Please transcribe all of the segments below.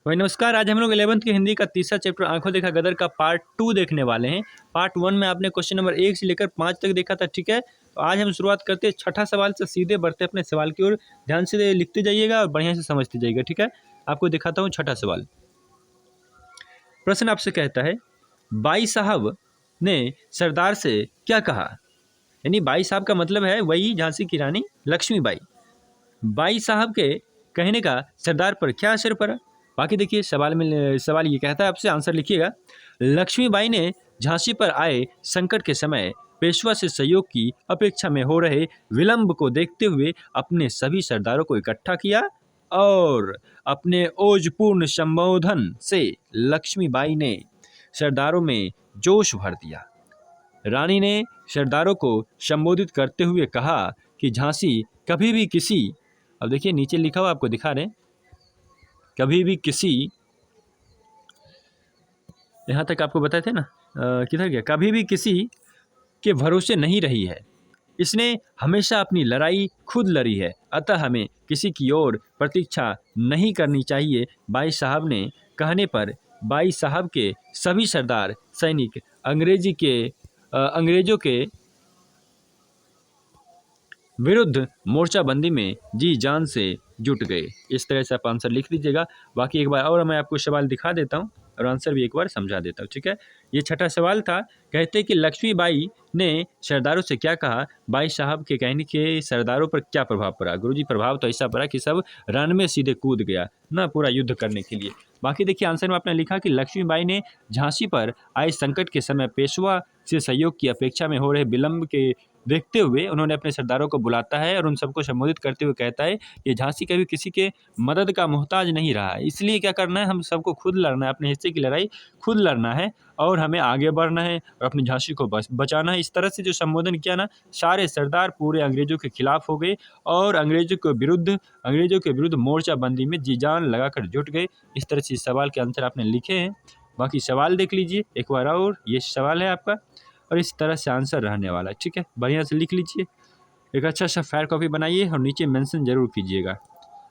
भाई नमस्कार। आज हम लोग 11th की हिंदी का तीसरा चैप्टर आंखों देखा गदर का पार्ट 2 देखने वाले हैं। पार्ट 1 में आपने क्वेश्चन नंबर 1 से लेकर 5 तक देखा था, ठीक है। तो आज हम शुरुआत करते हैं छठा सवाल से, सीधे बढ़ते हैं अपने सवाल की ओर। ध्यान से लिखते जाइएगा और बढ़िया से समझते जाइएगा, ठीक है। आपको दिखाता हूँ छठा सवाल। प्रश्न आपसे कहता है, बाई साहब ने सरदार से क्या कहा। यानी बाई साहब का मतलब है वही झांसी की रानी लक्ष्मीबाई। बाई साहब के कहने का सरदार पर क्या असर पड़ा। बाकी देखिए सवाल ये कहता है, आपसे आंसर लिखिएगा। लक्ष्मीबाई ने झांसी पर आए संकट के समय पेशवा से सहयोग की अपेक्षा में हो रहे विलंब को देखते हुए अपने सभी सरदारों को इकट्ठा किया और अपने ओजपूर्ण संबोधन से लक्ष्मीबाई ने सरदारों में जोश भर दिया। रानी ने सरदारों को संबोधित करते हुए कहा कि झांसी कभी भी किसी, अब देखिए नीचे लिखा हुआ आपको दिखा रहे हैं, कभी भी किसी, यहाँ तक आपको बताए थे ना, किधर गया, कभी भी किसी के भरोसे नहीं रही है। इसने हमेशा अपनी लड़ाई खुद लड़ी है, अतः हमें किसी की ओर प्रतीक्षा नहीं करनी चाहिए। बाई साहब ने कहने पर बाई साहब के सभी सरदार सैनिक अंग्रेजों के विरुद्ध मोर्चाबंदी में जी जान से जुट गए। इस तरह से आप आंसर लिख दीजिएगा। बाकी एक बार और मैं आपको सवाल दिखा देता हूँ और आंसर भी एक बार समझा देता हूँ, ठीक है। ये छठा सवाल था। कहते कि लक्ष्मीबाई ने सरदारों से क्या कहा, बाई साहब के कहने के सरदारों पर क्या प्रभाव पड़ा। गुरुजी प्रभाव तो ऐसा पड़ा कि सब रण में सीधे कूद गया ना, पूरा युद्ध करने के लिए। बाकी देखिए आंसर में आपने लिखा कि लक्ष्मीबाई ने झांसी पर आए संकट के समय पेशवा से सहयोग की अपेक्षा में हो रहे विलंब के देखते हुए उन्होंने अपने सरदारों को बुलाता है और उन सबको संबोधित करते हुए कहता है कि झांसी कभी किसी के मदद का मोहताज नहीं रहा है। इसलिए क्या करना है, हम सबको खुद लड़ना है, अपने हिस्से की लड़ाई खुद लड़ना है और हमें आगे बढ़ना है और अपनी झांसी को बचाना है। इस तरह से जो संबोधन किया ना, सारे सरदार पूरे अंग्रेजों के खिलाफ हो गए और अंग्रेजों के विरुद्ध मोर्चाबंदी में जी जान लगाकर जुट गए। इस तरह से इस सवाल के आंसर आपने लिखे हैं। बाकी सवाल देख लीजिए एक बार और, ये सवाल है आपका और इस तरह से आंसर रहने वाला है, ठीक है। बढ़िया से लिख लीजिए, एक अच्छा सा फायर कॉपी बनाइए और नीचे मेंशन जरूर कीजिएगा।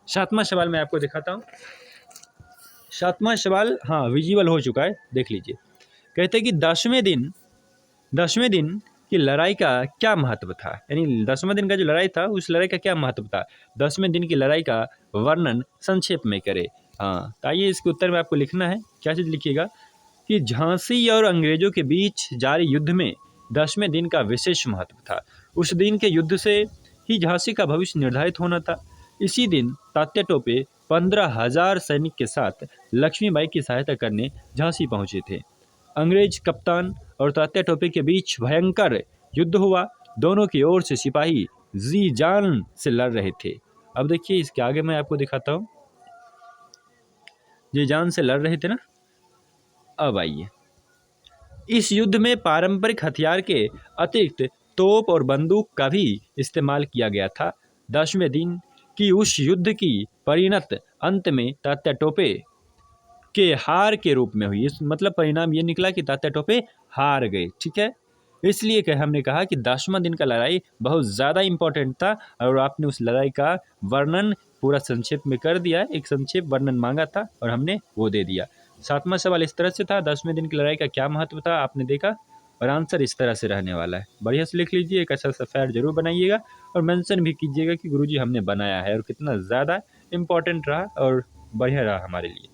सातवां सवाल मैं आपको दिखाता हूँ। सातवां सवाल हाँ विजिबल हो चुका है, देख लीजिए। कहते हैं कि दसवें दिन की लड़ाई का क्या महत्व था। यानी 10वें दिन का जो लड़ाई था उस लड़ाई का क्या महत्व था। 10वें दिन की लड़ाई का वर्णन संक्षेप में करे। हाँ तो आइए इसके उत्तर में आपको लिखना है। क्या चीज़ लिखिएगा कि झांसी और अंग्रेजों के बीच जारी युद्ध में 10वें दिन का विशेष महत्व था। उस दिन के युद्ध से ही झांसी का भविष्य निर्धारित होना था। इसी दिन तात्या टोपे 15,000 सैनिक के साथ लक्ष्मीबाई की सहायता करने झांसी पहुंचे थे। अंग्रेज कप्तान और तात्या टोपे के बीच भयंकर युद्ध हुआ। दोनों की ओर से सिपाही जी जान से लड़ रहे थे। अब देखिए इसके आगे मैं आपको दिखाता हूँ, जी जान से लड़ रहे थे ना। अब आइए, इस युद्ध में पारंपरिक हथियार के अतिरिक्त तोप और बंदूक का भी इस्तेमाल किया गया था। 10वें दिन की उस युद्ध की परिणत अंत में तात्या टोपे के हार के रूप में हुई। इस मतलब परिणाम ये निकला कि तात्या टोपे हार गए, ठीक है। इसलिए हमने कहा कि 10वां दिन का लड़ाई बहुत ज़्यादा इम्पोर्टेंट था और आपने उस लड़ाई का वर्णन पूरा संक्षेप में कर दिया। एक संक्षेप वर्णन मांगा था और हमने वो दे दिया। सातवां सवाल इस तरह से था, 10वें दिन की लड़ाई का क्या महत्व था, आपने देखा और आंसर इस तरह से रहने वाला है। बढ़िया से लिख लीजिए, एक अच्छा सा फैर जरूर बनाइएगा और मेंशन भी कीजिएगा कि गुरुजी हमने बनाया है और कितना ज़्यादा इम्पोर्टेंट रहा और बढ़िया रहा हमारे लिए।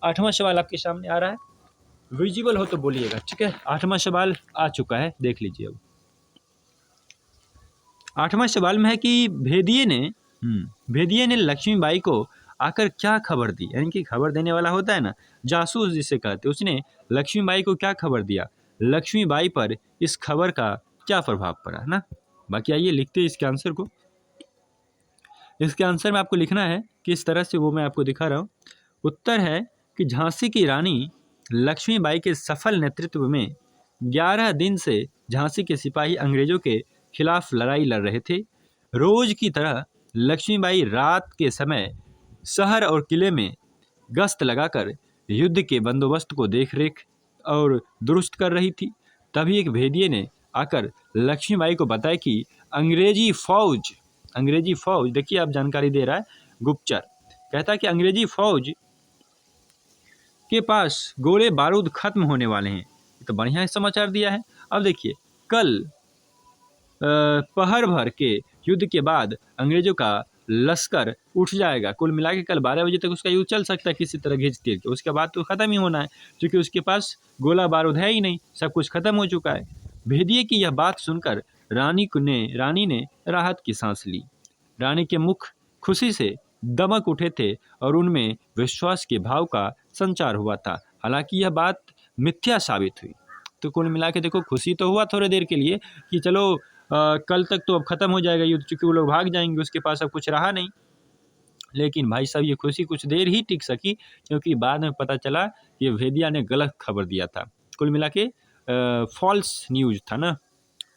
8वां सवाल आपके सामने आ रहा है, विजिबल हो तो बोलिएगा, ठीक है। 8वां सवाल आ चुका है, देख लीजिए। अब 8वां सवाल में है कि भेदिये ने लक्ष्मीबाई को आकर क्या खबर दी। यानी कि खबर देने वाला होता है ना, जासूस जिसे कहते, उसने लक्ष्मीबाई को क्या खबर दिया, लक्ष्मीबाई पर इस खबर का क्या प्रभाव पड़ा ना। बाकी आइए लिखते हैं इसके आंसर को। इसके आंसर में आपको लिखना है कि इस तरह से वो मैं आपको दिखा रहा हूँ। उत्तर है कि झांसी की रानी लक्ष्मीबाई के सफल नेतृत्व में 11 दिन से झांसी के सिपाही अंग्रेजों के खिलाफ लड़ाई लड़ रहे थे। रोज की तरह लक्ष्मीबाई रात के समय शहर और किले में गश्त लगाकर युद्ध के बंदोबस्त को देखरेख और दुरुस्त कर रही थी। तभी एक भेदिये ने आकर लक्ष्मीबाई को बताया कि अंग्रेजी फौज देखिए आप जानकारी दे रहा है गुप्तचर, कहता है कि अंग्रेजी फौज के पास गोले बारूद खत्म होने वाले हैं। ये तो बढ़िया समाचार दिया है। अब देखिए, कल पहर भर के युद्ध के बाद अंग्रेजों का लश्कर उठ जाएगा। कुल मिला के कल 12 बजे तक उसका युद्ध चल सकता है किसी तरह घिंच तीर के, उसके बाद तो ख़त्म ही होना है, क्योंकि उसके पास गोला बारूद है ही नहीं, सब कुछ खत्म हो चुका है। भेदिए की यह बात सुनकर रानी ने राहत की सांस ली। रानी के मुख खुशी से दमक उठे थे और उनमें विश्वास के भाव का संचार हुआ था। हालांकि यह बात मिथ्या साबित हुई। तो कुल मिला के देखो, खुशी तो हुआ थोड़ी देर के लिए कि चलो कल तक तो अब ख़त्म हो जाएगा युद्ध, चूँकि वो लोग भाग जाएंगे, उसके पास अब कुछ रहा नहीं। लेकिन भाई साहब, ये खुशी कुछ देर ही टिक सकी, क्योंकि बाद में पता चला कि भेदिया ने गलत खबर दिया था। कुल मिला के फॉल्स न्यूज़ था ना,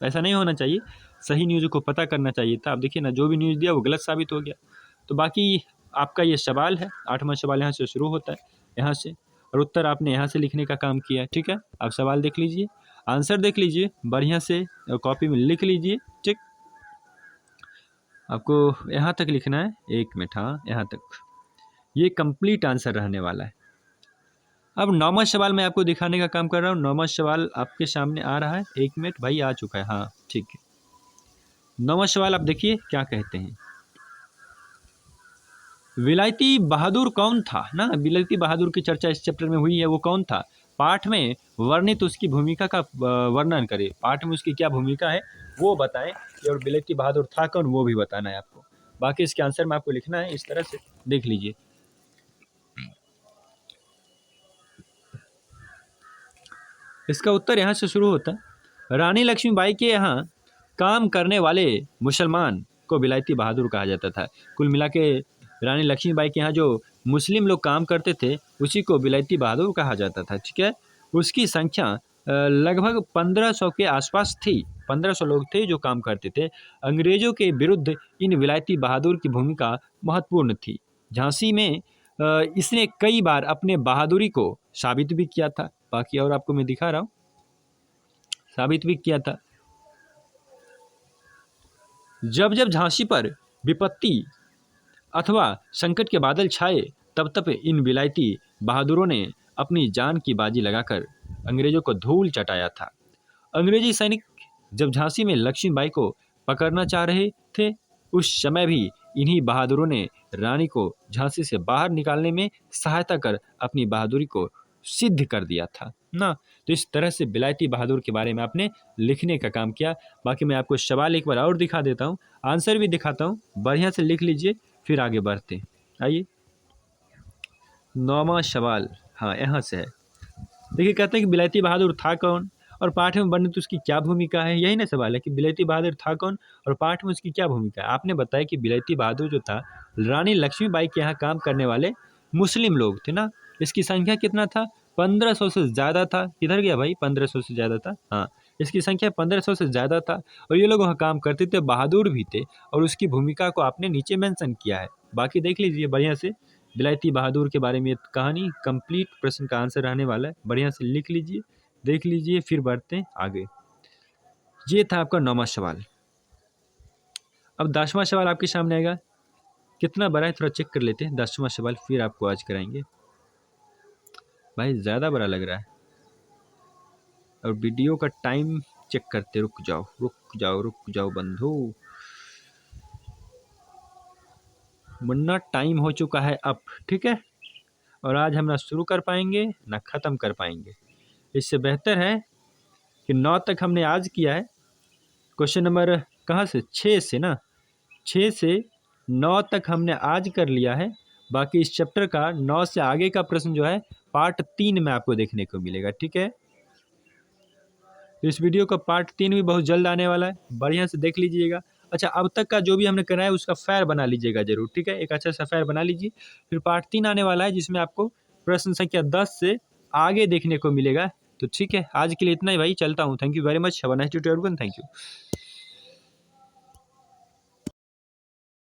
ऐसा नहीं होना चाहिए, सही न्यूज़ को पता करना चाहिए था। अब देखिए ना, जो भी न्यूज़ दिया वो गलत साबित हो गया। तो बाकी आपका ये सवाल है, 8वां सवाल यहाँ से शुरू होता है, यहाँ से, और उत्तर आपने यहाँ से लिखने का काम किया है। ठीक है, आप सवाल देख लीजिए, आंसर देख लीजिए, बढ़िया से कॉपी में लिख लीजिए। ठीक, आपको यहाँ तक लिखना है, 1 मिनट, हाँ यहाँ तक, ये कंप्लीट आंसर रहने वाला है। अब 9वां सवाल मैं आपको दिखाने का काम कर रहा हूँ। 9वां सवाल आपके सामने आ रहा है, 1 मिनट भाई, आ चुका है, हाँ ठीक है। 9वां सवाल आप देखिए क्या कहते हैं। विलायती बहादुर कौन था ना, विलायती बहादुर की चर्चा इस चैप्टर में हुई है, वो कौन था? पाठ में वर्णित उसकी भूमिका का वर्णन करें, पाठ में उसकी क्या भूमिका है वो बताएं, और विलायती बहादुर था कौन वो भी बताना है आपको। बाकी इसके आंसर में आपको लिखना है इस तरह से, देख लीजिए। इसका उत्तर यहाँ से शुरू होता है। रानी लक्ष्मीबाई के यहाँ काम करने वाले मुसलमान को विलायती बहादुर कहा जाता था। कुल मिला के रानी लक्ष्मीबाई के यहाँ जो मुस्लिम लोग काम करते थे उसी को विलायती बहादुर कहा जाता था। ठीक है, उसकी संख्या लगभग 1500 के आसपास थी। 1500 लोग थे जो काम करते थे। अंग्रेजों के विरुद्ध इन विलायती बहादुर की भूमिका महत्वपूर्ण थी। झांसी में इसने कई बार अपने बहादुरी को साबित भी किया था। बाकी और आपको मैं दिखा रहा हूँ, साबित भी किया था। जब जब झांसी पर विपत्ति अथवा संकट के बादल छाए, तब तब इन विलायती बहादुरों ने अपनी जान की बाजी लगाकर अंग्रेजों को धूल चटाया था। अंग्रेजी सैनिक जब झांसी में लक्ष्मीबाई को पकड़ना चाह रहे थे, उस समय भी इन्हीं बहादुरों ने रानी को झांसी से बाहर निकालने में सहायता कर अपनी बहादुरी को सिद्ध कर दिया था ना। तो इस तरह से विलायती बहादुर के बारे में आपने लिखने का काम किया। बाकी मैं आपको सवाल एक बार और दिखा देता हूँ, आंसर भी दिखाता हूँ, बढ़िया से लिख लीजिए, फिर आगे बढ़ते। आइए 9वां सवाल, हाँ यहाँ से है। देखिए, कहते हैं कि विलायती बहादुर था कौन और पाठ में वर्णित उसकी क्या भूमिका है। यही ना सवाल है कि विलायती बहादुर था कौन और पाठ में उसकी क्या भूमिका है। आपने बताया कि विलायती बहादुर जो था रानी लक्ष्मीबाई के यहाँ काम करने वाले मुस्लिम लोग थे ना। इसकी संख्या कितना था? 1500 से ज़्यादा था। किधर गया भाई? 1500 से ज़्यादा था, हाँ इसकी संख्या 1500 से ज़्यादा था। और ये लोग वहाँ काम करते थे, बहादुर भी थे, और उसकी भूमिका को आपने नीचे मेंशन किया है। बाकी देख लीजिए बढ़िया से, विलायती बहादुर के बारे में कहानी कंप्लीट प्रश्न का आंसर रहने वाला है। बढ़िया से लिख लीजिए, देख लीजिए, फिर बढ़ते हैं आगे। ये था आपका 9वां सवाल। अब 10वां सवाल आपके सामने आएगा। कितना बड़ा है थोड़ा चेक कर लेते हैं। 10वां सवाल फिर आपको आज कराएंगे। भाई ज़्यादा बड़ा लग रहा है और वीडियो का टाइम चेक करते। रुक जाओ रुक जाओ रुक जाओ बंधु, वरना टाइम हो चुका है अब। ठीक है, और आज हम ना शुरू कर पाएंगे ना ख़त्म कर पाएंगे। इससे बेहतर है कि 9 तक हमने आज किया है। क्वेश्चन नंबर कहाँ से? 6 से ना, 6 से 9 तक हमने आज कर लिया है। बाकी इस चैप्टर का 9 से आगे का प्रश्न जो है पार्ट 3 में आपको देखने को मिलेगा। ठीक है, इस वीडियो का पार्ट 3 भी बहुत जल्द आने वाला है, बढ़िया से देख लीजिएगा। अच्छा, अब तक का जो भी हमने कराया उसका फैर बना लीजिएगा जरूर। ठीक है, एक अच्छा सा फैर बना लीजिए। फिर पार्ट 3 आने वाला है जिसमें आपको प्रश्न संख्या 10 से आगे देखने को मिलेगा। तो ठीक है, आज के लिए इतना ही भाई, चलता हूँ। Thank you very much, have a nice day to everyone, thank you.